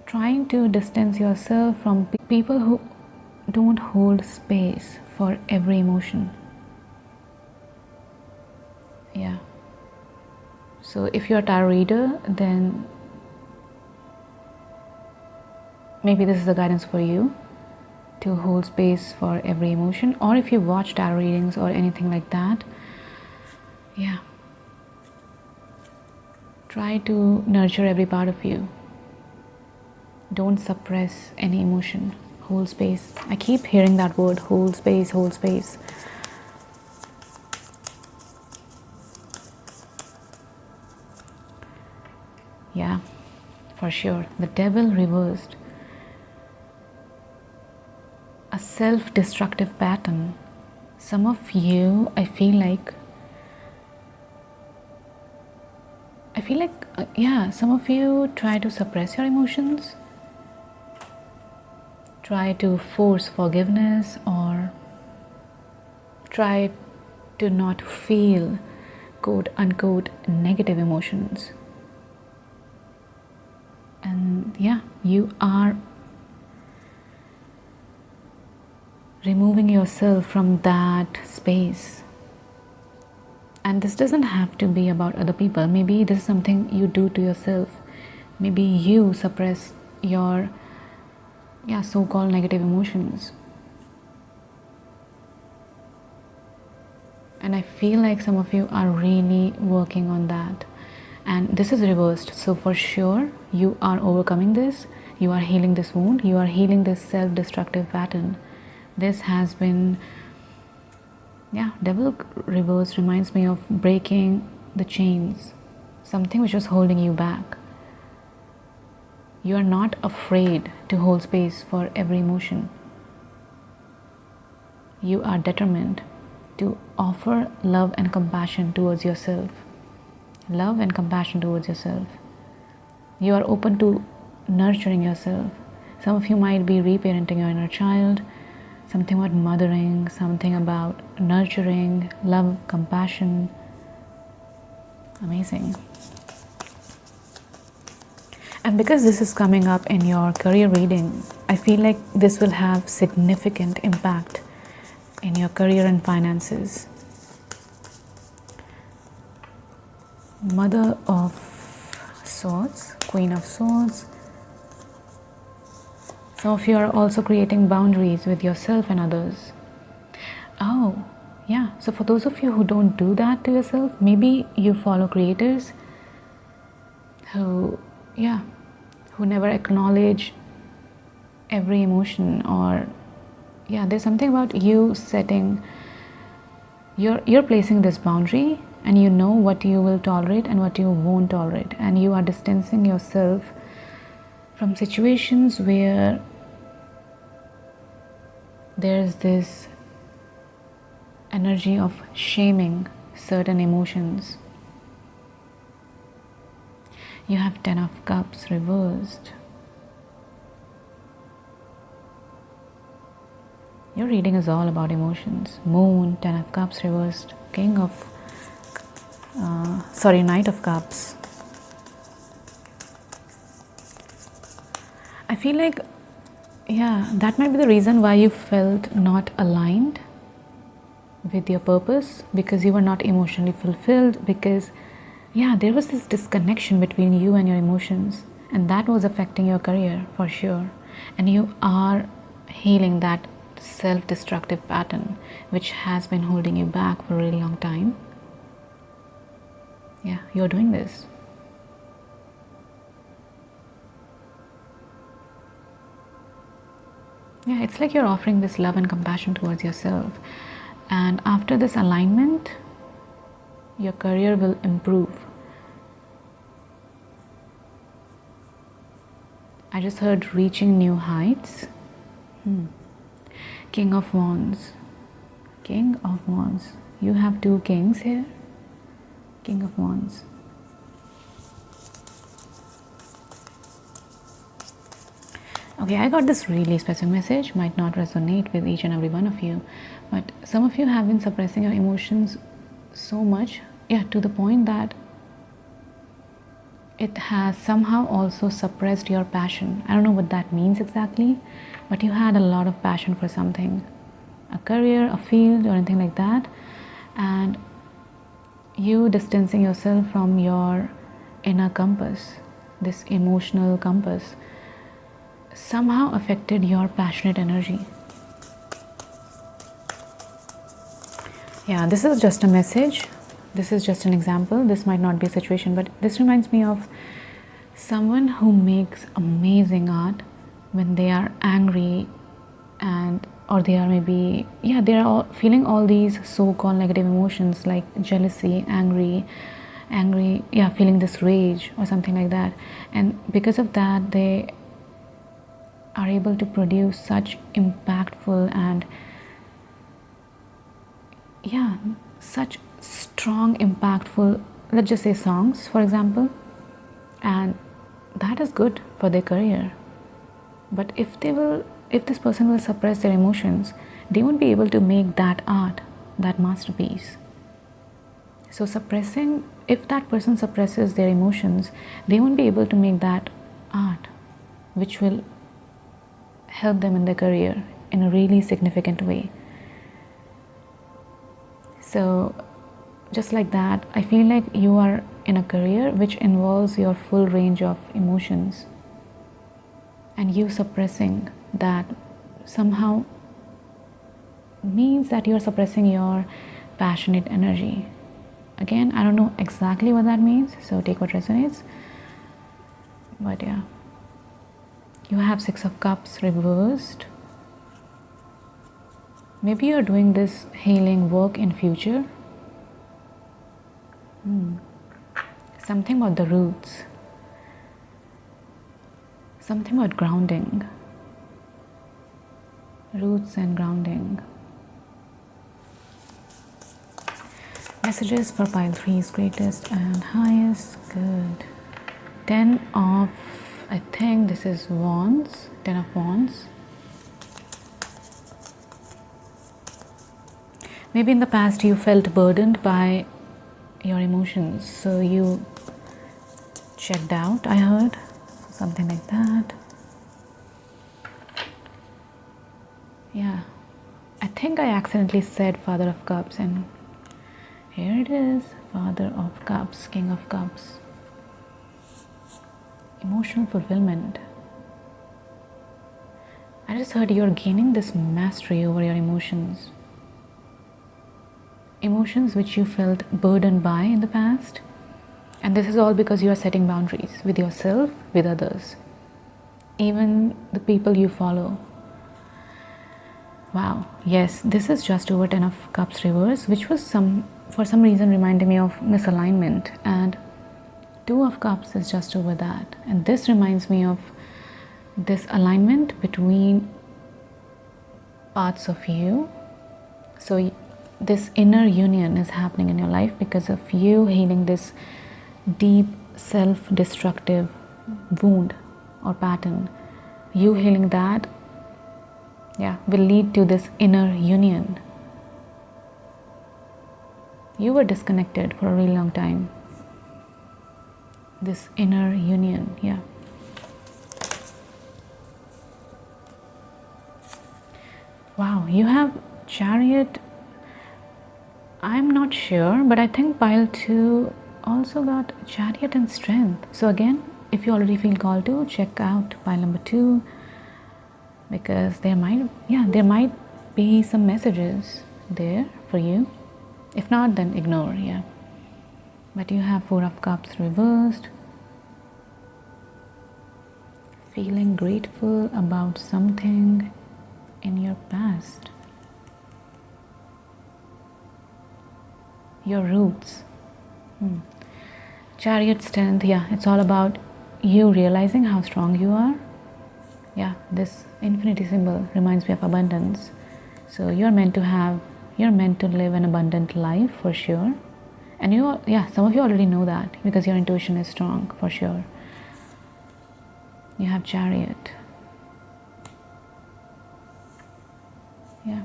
trying to distance yourself from people who don't hold space for every emotion. Yeah, so if you're a tarot reader, then maybe this is the guidance for you to hold space for every emotion. Or if you watch tarot readings or anything like that, yeah, try to nurture every part of you. Don't suppress any emotion. Hold space. I keep hearing that word, hold space, hold space. Yeah, for sure. The devil reversed. A self-destructive pattern. Some of you, I feel like, yeah, some of you try to suppress your emotions, try to force forgiveness, or try to not feel quote unquote negative emotions. And yeah, you are removing yourself from that space. And this doesn't have to be about other people. Maybe this is something you do to yourself. Maybe you suppress your so-called negative emotions. And I feel like some of you are really working on that. And this is reversed. So for sure, you are overcoming this. You are healing this wound. You are healing this self-destructive pattern. This has been, devil reverse reminds me of breaking the chains, something which was holding you back. You are not afraid to hold space for every emotion. You are determined to offer love and compassion towards yourself. Love and compassion towards yourself. You are open to nurturing yourself. Some of you might be reparenting your inner child, something about mothering, something about nurturing, love, compassion. Amazing. And because this is coming up in your career reading, I feel like this will have significant impact in your career and finances. Mother of Swords, Queen of Swords. Some of you are also creating boundaries with yourself and others. Oh, yeah. So for those of you who don't do that to yourself, maybe you follow creators who never acknowledge every emotion, or there's something about you setting, you're placing this boundary, and you know what you will tolerate and what you won't tolerate, and you are distancing yourself from situations where there's this energy of shaming certain emotions. You have 10 of Cups reversed. Your reading is all about emotions. Moon, 10 of Cups reversed. Knight of Cups. I feel like, that might be the reason why you felt not aligned with your purpose, because you were not emotionally fulfilled, because there was this disconnection between you and your emotions, and that was affecting your career for sure. And you are healing that self-destructive pattern which has been holding you back for a really long time. You're doing this. It's like you're offering this love and compassion towards yourself, and after this alignment, your career will improve. I just heard reaching new heights. King of Wands. King of Wands. You have two kings here. King of Wands. Okay, I got this really specific message, might not resonate with each and every one of you, but some of you have been suppressing your emotions so much, to the point that it has somehow also suppressed your passion. I don't know what that means exactly, but you had a lot of passion for something, a career, a field, or anything like that, and you distancing yourself from your inner compass, this emotional compass, somehow affected your passionate energy. This is just a message. This is just an example. This might not be a situation, but this reminds me of someone who makes amazing art when they are angry and or they are maybe, yeah, they are all feeling all these so-called negative emotions like jealousy, angry, yeah, feeling this rage or something like that. And because of that, they are able to produce such impactful and, yeah, such strong, impactful, let's just say songs, for example, and that is good for their career. But if this person will suppress their emotions, they won't be able to make that art, that masterpiece. So if that person suppresses their emotions, they won't be able to make that art which will help them in their career in a really significant way. So just like that, I feel like you are in a career which involves your full range of emotions, and you suppressing that somehow means that you are suppressing your passionate energy. Again, I don't know exactly what that means, so take what resonates. But yeah, you have 6 of Cups reversed. Maybe you're doing this healing work in future. Something about the roots, something about grounding, roots and grounding. Messages for pile 3's greatest and highest. Good. 10 of, I think this is Wands, 10 of Wands. Maybe in the past you felt burdened by your emotions, so you checked out, I heard, something like that. Yeah, I think I accidentally said Father of Cups, and here it is, Father of Cups, King of Cups. Emotional fulfillment. I just heard you're gaining this mastery over your emotions. Emotions which you felt burdened by in the past. And this is all because you are setting boundaries with yourself, with others, even the people you follow. Wow, yes, this is just over 10 of Cups reverse, which was for some reason reminding me of misalignment, and 2 of Cups is just over that, and this reminds me of this alignment between parts of you. So this inner union is happening in your life because of you healing this deep self-destructive wound or pattern. You healing that, yeah, will lead to this inner union. You were disconnected for a really long time. This inner union, yeah. Wow, you have Chariot. I'm not sure, but I think pile 2 also got Chariot and Strength. So again, if you already feel called to, check out pile number 2, because there might be some messages there for you. If not, then ignore, yeah. But you have 4 of Cups reversed. Feeling grateful about something in your past. Your roots. Chariot, Strength, yeah, it's all about you realizing how strong you are. Yeah, this infinity symbol reminds me of abundance. So you're meant to live an abundant life for sure. And some of you already know that because your intuition is strong for sure. You have Chariot. Yeah.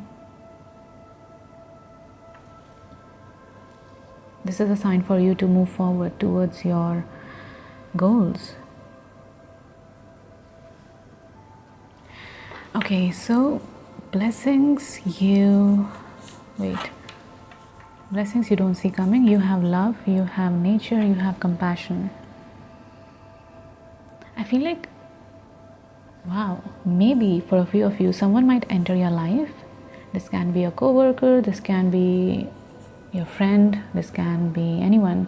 This is a sign for you to move forward towards your goals. Okay, so blessings you don't see coming. You have love, you have nature, you have compassion. I feel like, wow, maybe for a few of you, someone might enter your life. This can be a co-worker, this can be your friend, this can be anyone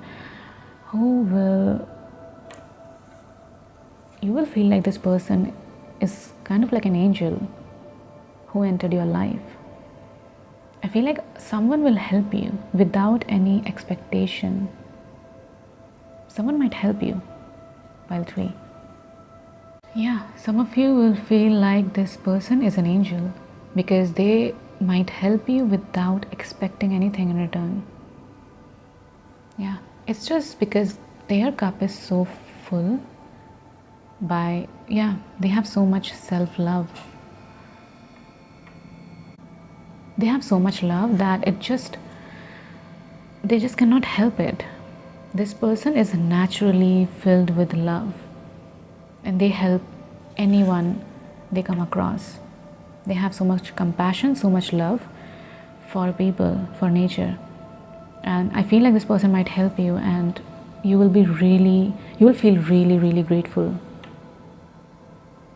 you will feel like this person is kind of like an angel who entered your life. I feel like someone will help you without any expectation. Someone might help you. Pile 3. Yeah, some of you will feel like this person is an angel because they might help you without expecting anything in return. Yeah, it's just because their cup is so full they have so much self-love. They have so much love that they just cannot help it. This person is naturally filled with love and they help anyone they come across. They have so much compassion, so much love for people, for nature. And I feel like this person might help you and you will feel really, really grateful.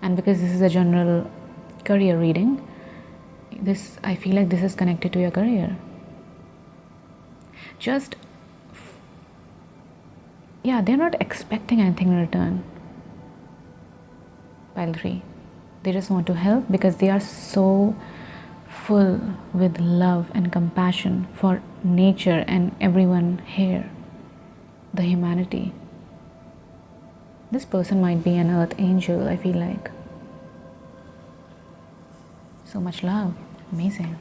And because this is a general career reading, I feel like this is connected to your career. They're not expecting anything in return. Pile 3. They just want to help because they are so full with love and compassion for nature and everyone here, the humanity. This person might be an earth angel, I feel like. So much love. Amazing.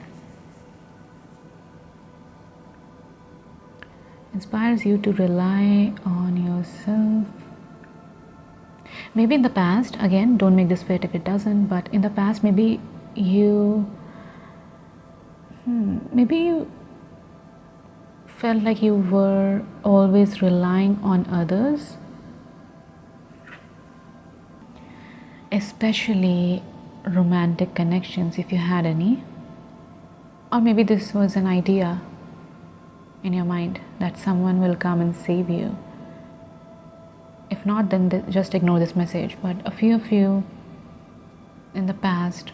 Inspires you to rely on yourself. Maybe in the past, again, don't make this fit if it doesn't, but in the past maybe you felt like you were always relying on others, especially romantic connections if you had any. Or maybe this was an idea in your mind that someone will come and save you. If not, then just ignore this message. But a few of you in the past,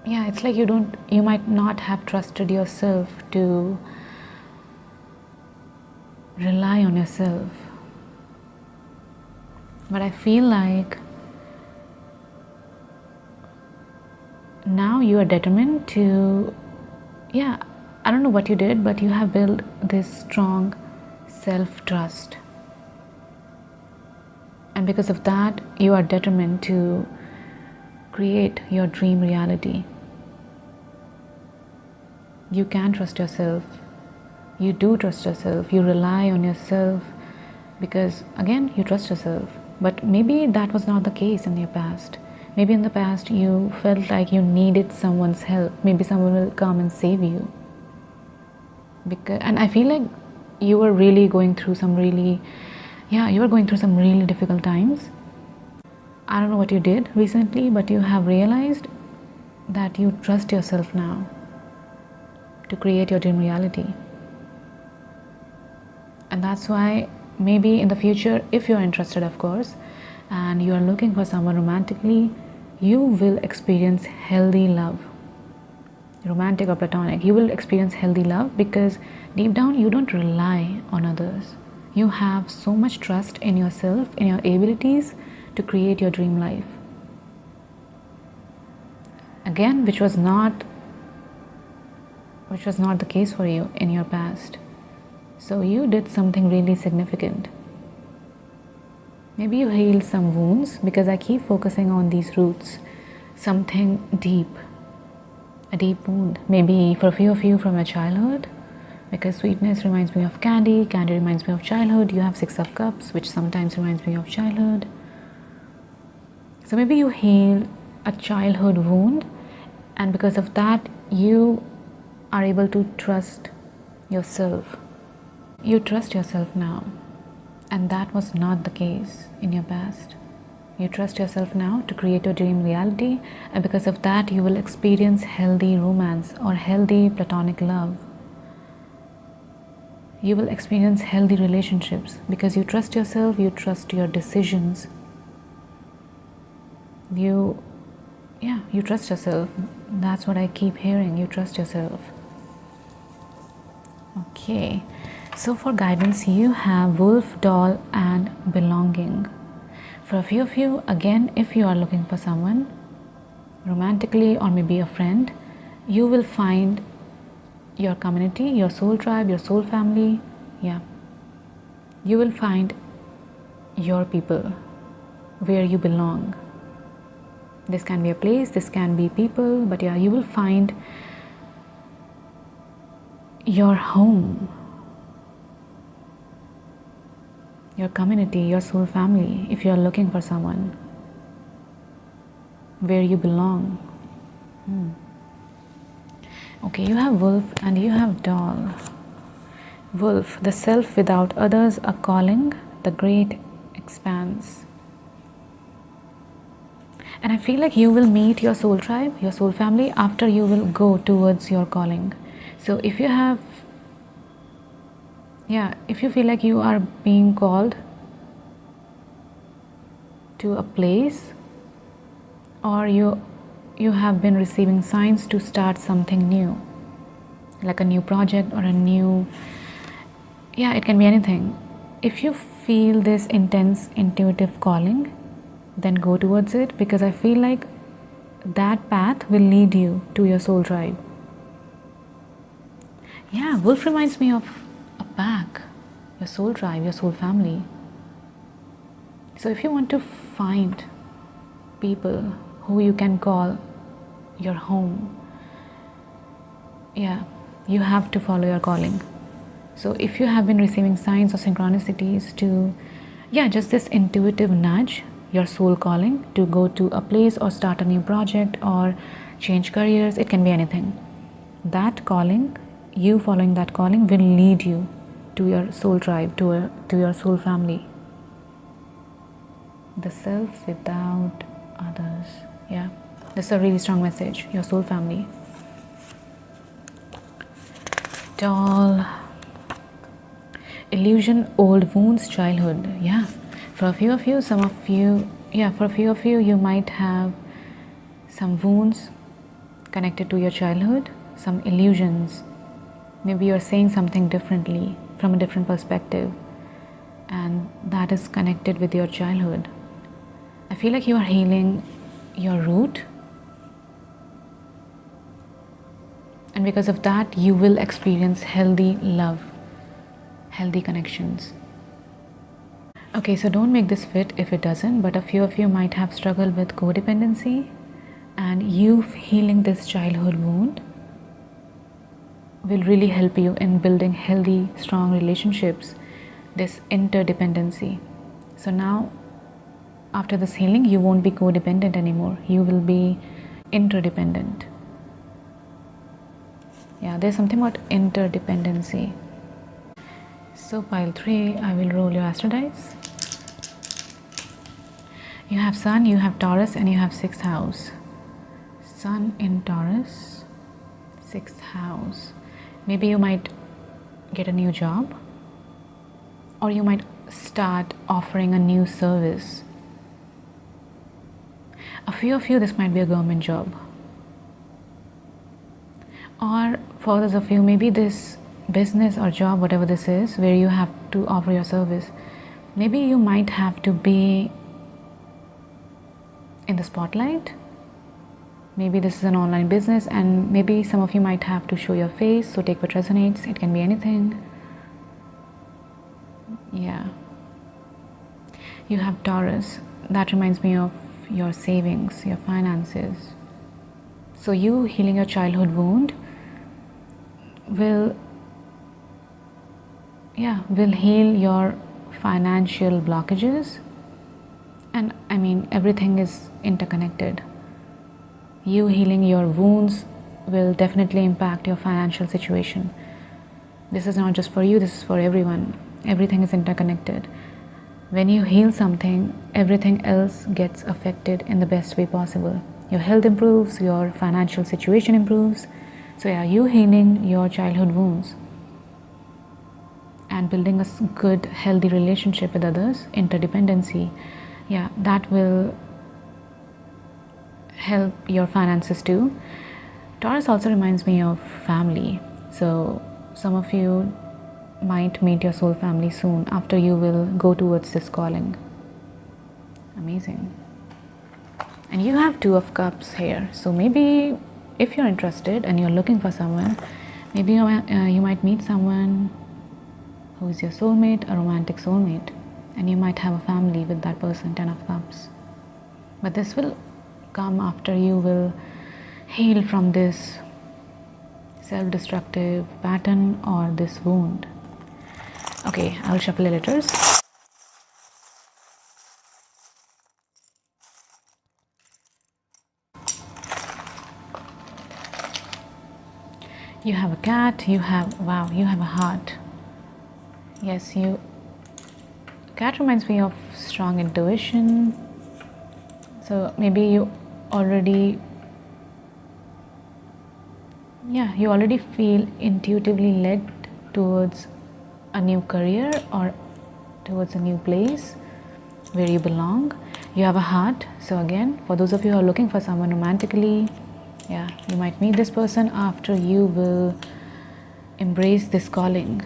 it's like you might not have trusted yourself to rely on yourself. But I feel like now you are determined to, I don't know what you did, but you have built this strong self-trust. And because of that, you are determined to create your dream reality. You can trust yourself. You do trust yourself. You rely on yourself because, again, you trust yourself. But maybe that was not the case in your past. Maybe in the past you felt like you needed someone's help. Maybe someone will come and save you. And I feel like you were really going through some really difficult times. I don't know what you did recently, but you have realized that you trust yourself now to create your dream reality. And that's why maybe in the future, if you're interested, of course, and you are looking for someone romantically, you will experience healthy love. Romantic or platonic, you will experience healthy love because deep down you don't rely on others. You have so much trust in yourself, in your abilities to create your dream life. Again, which was not the case for you in your past. So you did something really significant. Maybe you healed some wounds, because I keep focusing on these roots. Something deep, a deep wound. Maybe for a few of you from your childhood, because sweetness reminds me of candy, candy reminds me of childhood. You have 6 of Cups, which sometimes reminds me of childhood. So maybe you healed a childhood wound, and because of that, you are able to trust yourself. You trust yourself now, and that was not the case in your past. You trust yourself now to create your dream reality, and because of that, you will experience healthy romance or healthy platonic love. You will experience healthy relationships because you trust yourself, you trust your decisions. You trust yourself. That's what I keep hearing. You trust yourself. Okay. So for guidance, you have Wolf, Doll, and Belonging. For a few of you, again, if you are looking for someone romantically or maybe a friend, you will find your community, your soul tribe, your soul family. Yeah, you will find your people where you belong. This can be a place, this can be people, but yeah, you will find your home, your community, your soul family, if you are looking for someone where you belong. Okay, you have wolf and you have doll. Wolf, the self without others, a calling, the great expanse. And I feel like you will meet your soul tribe, your soul family, after you will go towards your calling. So if you have, if you feel like you are being called to a place, or you have been receiving signs to start something new, like a new project or a new, it can be anything. If you feel this intense intuitive calling, then go towards it, because I feel like that path will lead you to your soul tribe. Yeah, wolf reminds me of a pack, your soul tribe, your soul family. So if you want to find people who you can call your home, you have to follow your calling. So if you have been receiving signs or synchronicities to, just this intuitive nudge, your soul calling to go to a place or start a new project or change careers, it can be anything. That calling, you following that calling, will lead you to your soul tribe, to your soul family. The self without others. Yeah, that's a really strong message, your soul family. Doll. Illusion, old wounds, childhood. Yeah, for a few of you, you might have some wounds connected to your childhood, some illusions. Maybe you're saying something differently from a different perspective, and that is connected with your childhood. I feel like you are healing your root, and because of that, you will experience healthy love, healthy connections. Okay, so don't make this fit if it doesn't, but a few of you might have struggled with codependency, and you healing this childhood wound will really help you in building healthy, strong relationships, this interdependency. So now, after this healing, you won't be codependent anymore. You will be interdependent. Yeah, there's something about interdependency. So pile 3, I will roll your astro dice. You have Sun, you have Taurus, and you have 6th house. Sun in Taurus, 6th house. Maybe you might get a new job, or you might start offering a new service. A few of you, this might be a government job. Or for others of you, maybe this business or job, whatever this is, where you have to offer your service, maybe you might have to be in the spotlight. Maybe this is an online business, and maybe some of you might have to show your face, so take what resonates. It can be anything. Yeah. You have Taurus. That reminds me of your savings, your finances. So you healing your childhood wound will heal your financial blockages. And I mean, everything is interconnected. You healing your wounds will definitely impact your financial situation. This is not just for you, this is for everyone. Everything is interconnected. When you heal something, everything else gets affected in the best way possible. Your health improves, your financial situation improves. So yeah, you healing your childhood wounds and building a good, healthy relationship with others, interdependency, that will help your finances too. Taurus also reminds me of family. So some of you might meet your soul family soon after you will go towards this calling. Amazing. And you have Two of Cups here. So maybe if you're interested and you're looking for someone, maybe you might meet someone who is your soulmate, a romantic soulmate, and you might have a family with that person, 10 of Cups. But this will come after you will heal from this self-destructive pattern or this wound. Okay, I'll shuffle the letters. You have a cat, you have, wow, you have a heart. Yes, cat reminds me of strong intuition. So maybe you already feel intuitively led towards a new career or towards a new place where you belong. You have a heart. So again, for those of you who are looking for someone romantically, yeah, you might meet this person after you will embrace this calling.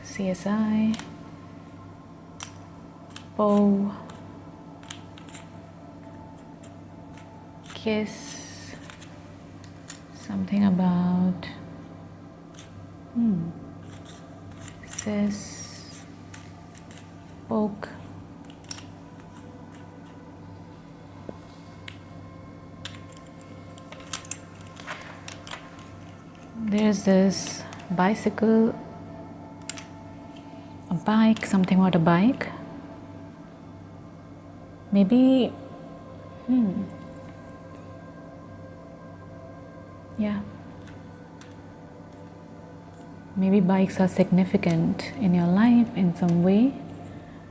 CSI, Poe, Kiss, something about Sis, Poke, there's this bicycle, a bike, something about a bike. Maybe, yeah. Maybe bikes are significant in your life in some way,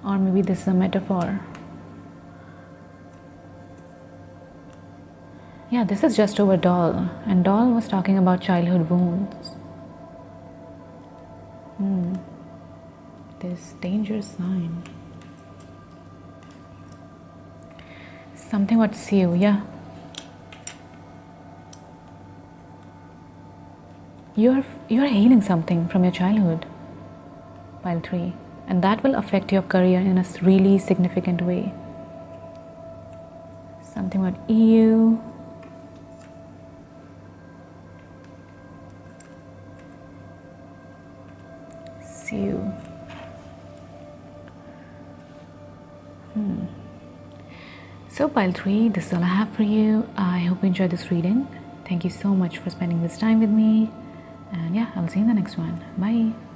or maybe this is a metaphor. Yeah, this is just over doll, and doll was talking about childhood wounds. This danger sign. Something about Siu, yeah. You're healing something from your childhood, pile 3, and that will affect your career in a really significant way. Something about EU. Siu. So pile 3, this is all I have for you. I hope you enjoyed this reading. Thank you so much for spending this time with me. And yeah, I'll see you in the next one. Bye.